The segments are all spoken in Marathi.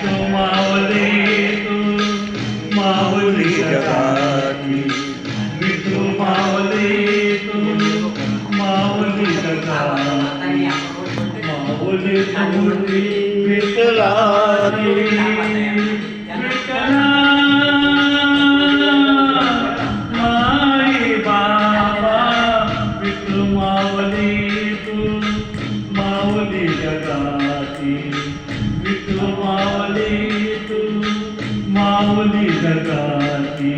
विठू मावली तू माऊली जगाची विठू मावली तू माऊली जगाची माऊली मूर्ती विठ्ठलाची विठ्ठला माई बाबा विठू मावली तू माऊली जगाची विठू मावली तू माऊली जगाची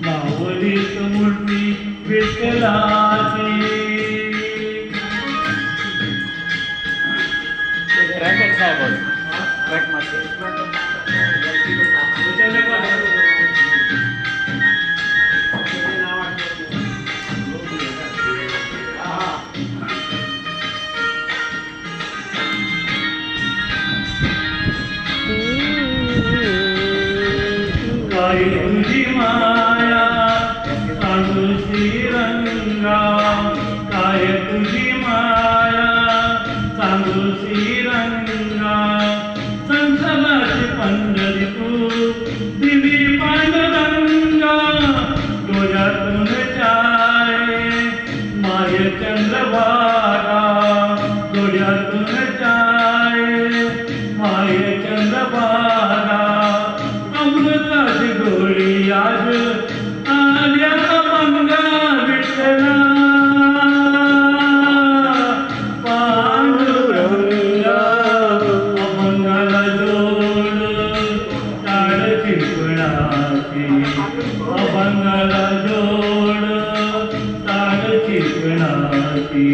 माऊलीच मूर्ती विठ्ठलाची रॅकेट साहेब ट्रॅक मास्टर काय तुझी माया सांगुशी रंगा काय तुझी माया सांगुशी रंगा संसाराची पंढरी तू दिली पांडुरंगा डोळ्यातून जाय माय चंद्रभागा डोळ्यातून जाय माय चंद्रभागा अमृताची गोळी आज आल्या मंगा विठ्ठला पांडुरंगा अभंगाला जोड ताड चिपणाची अभंगाला जोड ताड चिपणाची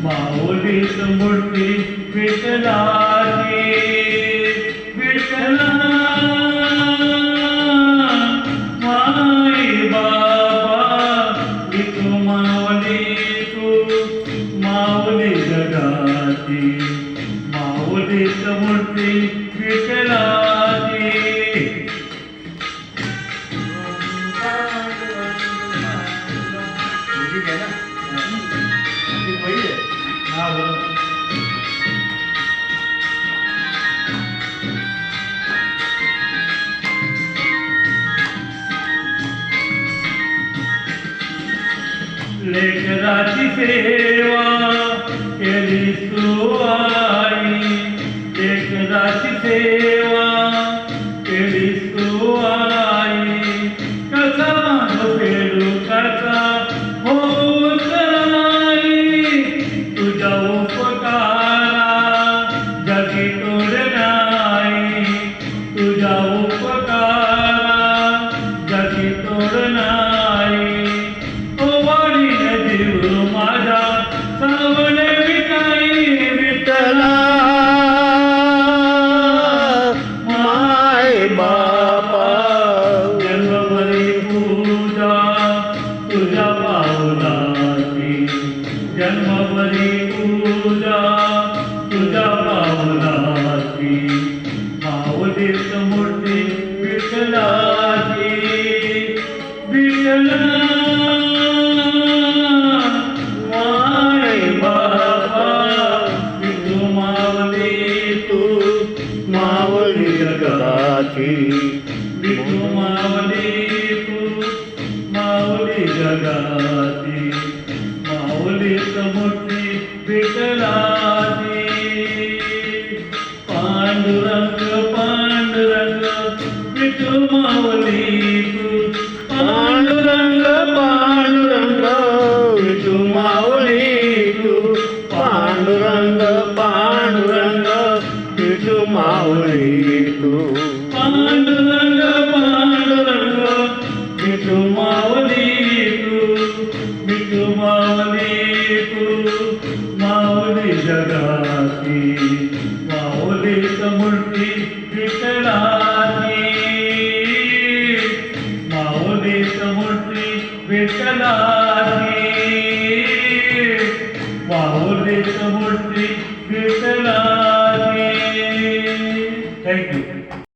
माऊलीच मूर्ती विठ्ठलाची विठ्ठला माई बाबा विठू माऊली तू माऊली जगाची माऊलीच मूर्ती विठ्ठलाची लेकराची सेवा केली तू आई लेकराची सेवा केली तू आई कसा फेडू कसा होत नाही तुझ्या उपकारा जगी तोड नाही तुझ्या उपकारा जगी तोड नाही माझा सावणे विटाई विठ्ठला माय बापा जन्मभरी पूजा तुझ्या पावलाची जन्मभरी पूजा तुझ्या पावलाची माऊलीच मूर्ती विठ्ठलाची विठ्ठला माऊली जगाची विठू माऊली तू माऊली जगाची माऊलीच मूर्ती विठ्ठलाची पांडुरंग पांडुरंग विठू माऊली तू पांडुरंग पांडुरंग विठू माऊली तू पांडुरंग पांडुरंग विठू माऊली तू पांडुरंग पांडुरंग विठू माऊली तू विठू माऊली तू माऊली जगाची माऊलीच मूर्ती विठ्ठलाची माऊलीच मूर्ती विठ्ठला